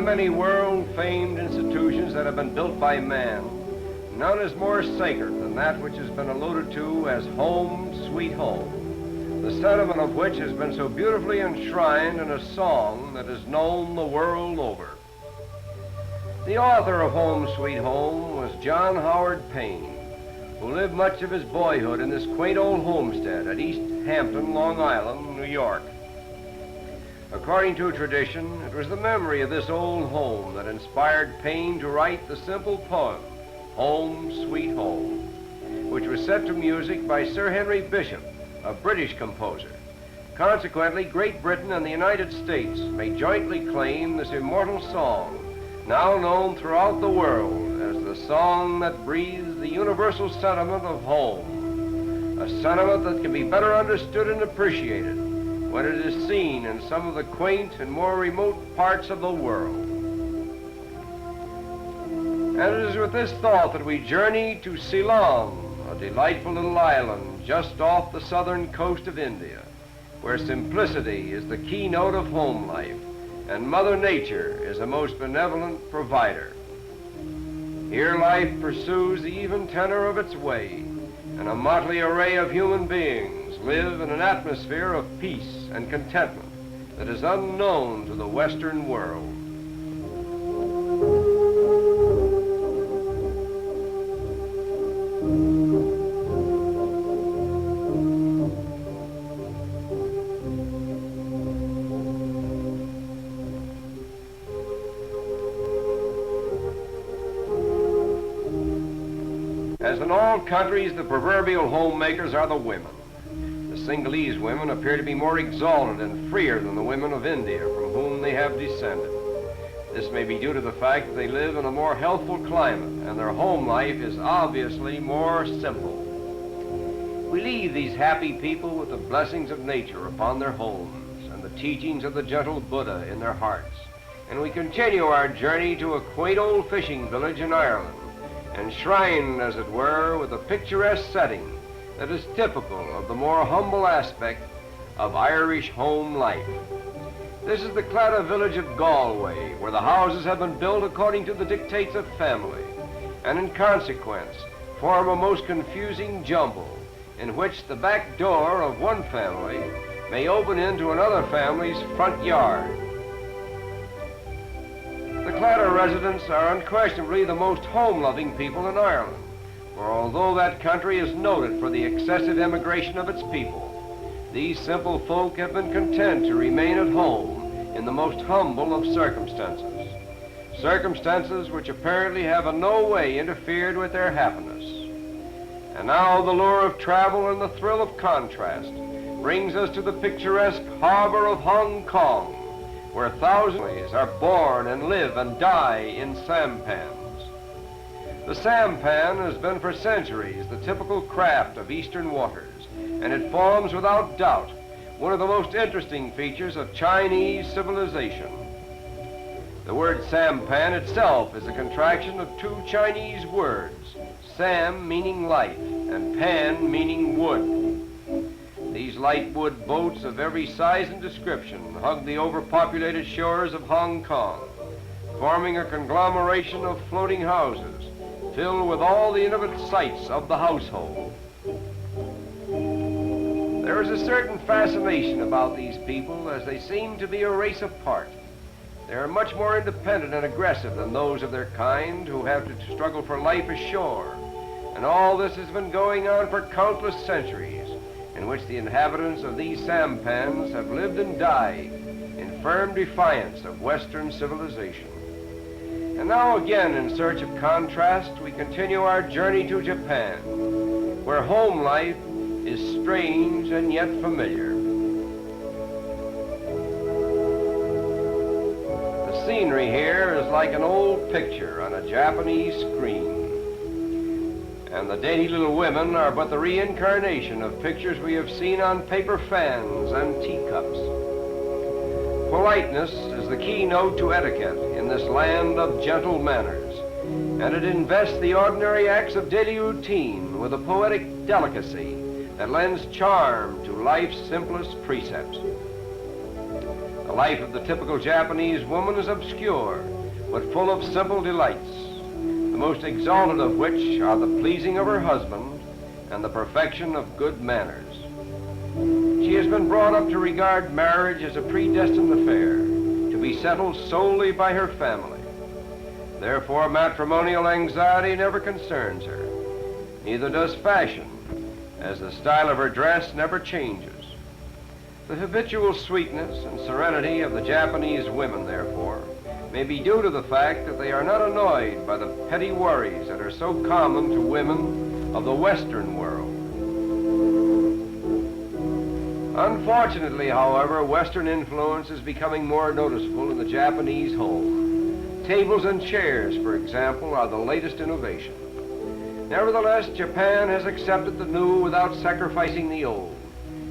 many world-famed institutions that have been built by man, none is more sacred than that which has been alluded to as home, sweet home, the sentiment of which has been so beautifully enshrined in a song that is known the world over. The author of Home, Sweet Home was John Howard Payne, who lived much of his boyhood in this quaint old homestead at East Hampton, Long Island, New York. According to tradition, it was the memory of this old home that inspired Payne to write the simple poem, Home, Sweet Home, which was set to music by Sir Henry Bishop, a British composer. Consequently, Great Britain and the United States may jointly claim this immortal song, now known throughout the world as the song that breathes the universal sentiment of home, a sentiment that can be better understood and appreciated when it is seen in some of the quaint and more remote parts of the world. And it is with this thought that we journey to Ceylon, a delightful little island just off the southern coast of India, where simplicity is the keynote of home life, and Mother Nature is a most benevolent provider. Here life pursues the even tenor of its way, and a motley array of human beings live in an atmosphere of peace and contentment that is unknown to the Western world. As in all countries, the proverbial homemakers are the women. The Sinhalese women appear to be more exalted and freer than the women of India from whom they have descended. This may be due to the fact that they live in a more healthful climate and their home life is obviously more simple. We leave these happy people with the blessings of nature upon their homes and the teachings of the gentle Buddha in their hearts, and we continue our journey to a quaint old fishing village in Ireland, enshrined, as it were, with a picturesque setting that is typical of the more humble aspect of Irish home life. This is the Claddagh village of Galway, where the houses have been built according to the dictates of family, and in consequence form a most confusing jumble, in which the back door of one family may open into another family's front yard. The Claddagh residents are unquestionably the most home-loving people in Ireland, for although that country is noted for the excessive emigration of its people, these simple folk have been content to remain at home in the most humble of circumstances, circumstances which apparently have in no way interfered with their happiness. And now the lure of travel and the thrill of contrast brings us to the picturesque harbor of Hong Kong, where thousands are born and live and die in sampans. The sampan has been for centuries the typical craft of eastern waters, and it forms without doubt one of the most interesting features of Chinese civilization. The word sampan itself is a contraction of two Chinese words, sam meaning light and pan meaning wood. These light wood boats of every size and description hug the overpopulated shores of Hong Kong, forming a conglomeration of floating houses filled with all the intimate sights of the household. There is a certain fascination about these people, as they seem to be a race apart. They are much more independent and aggressive than those of their kind who have to struggle for life ashore. And all this has been going on for countless centuries, in which the inhabitants of these sampans have lived and died in firm defiance of Western civilization. And now again, in search of contrast, we continue our journey to Japan, where home life is strange and yet familiar. The scenery here is like an old picture on a Japanese screen, and the dainty little women are but the reincarnation of pictures we have seen on paper fans and teacups. Politeness is the keynote to etiquette in this land of gentle manners, and it invests the ordinary acts of daily routine with a poetic delicacy that lends charm to life's simplest precepts. The life of the typical Japanese woman is obscure, but full of simple delights, the most exalted of which are the pleasing of her husband and the perfection of good manners. She has been brought up to regard marriage as a predestined affair, to be settled solely by her family. Therefore, matrimonial anxiety never concerns her. Neither does fashion, as the style of her dress never changes. The habitual sweetness and serenity of the Japanese women, therefore, may be due to the fact that they are not annoyed by the petty worries that are so common to women of the Western world. Unfortunately, however, Western influence is becoming more noticeable in the Japanese home. Tables and chairs, for example, are the latest innovation. Nevertheless, Japan has accepted the new without sacrificing the old,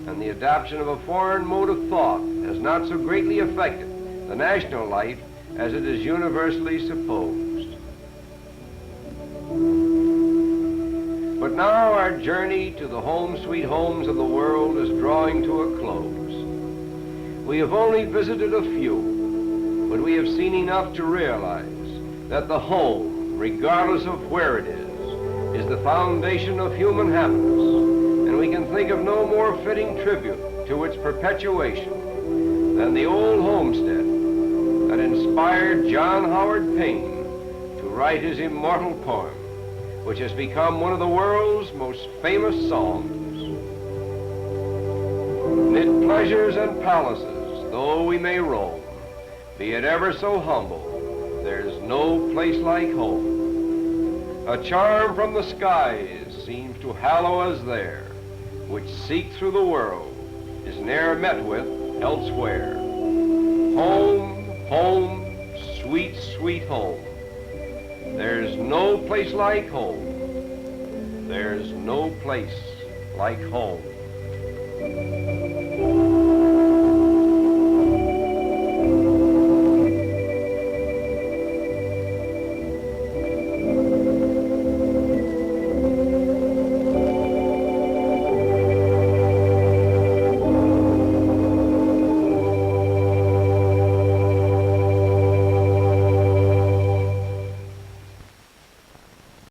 and the adoption of a foreign mode of thought has not so greatly affected the national life as it is universally supposed. But now our journey to the home sweet homes of the world is drawing to a close. We have only visited a few, but we have seen enough to realize that the home, regardless of where it is the foundation of human happiness, and we can think of no more fitting tribute to its perpetuation than the old homestead that inspired John Howard Payne to write his immortal poem, which has become one of the world's most famous songs. Mid pleasures and palaces, though we may roam, be it ever so humble, there's no place like home. A charm from the skies seems to hallow us there, which seek through the world is ne'er met with elsewhere. Home, home, sweet, sweet home. There's no place like home. There's no place like home.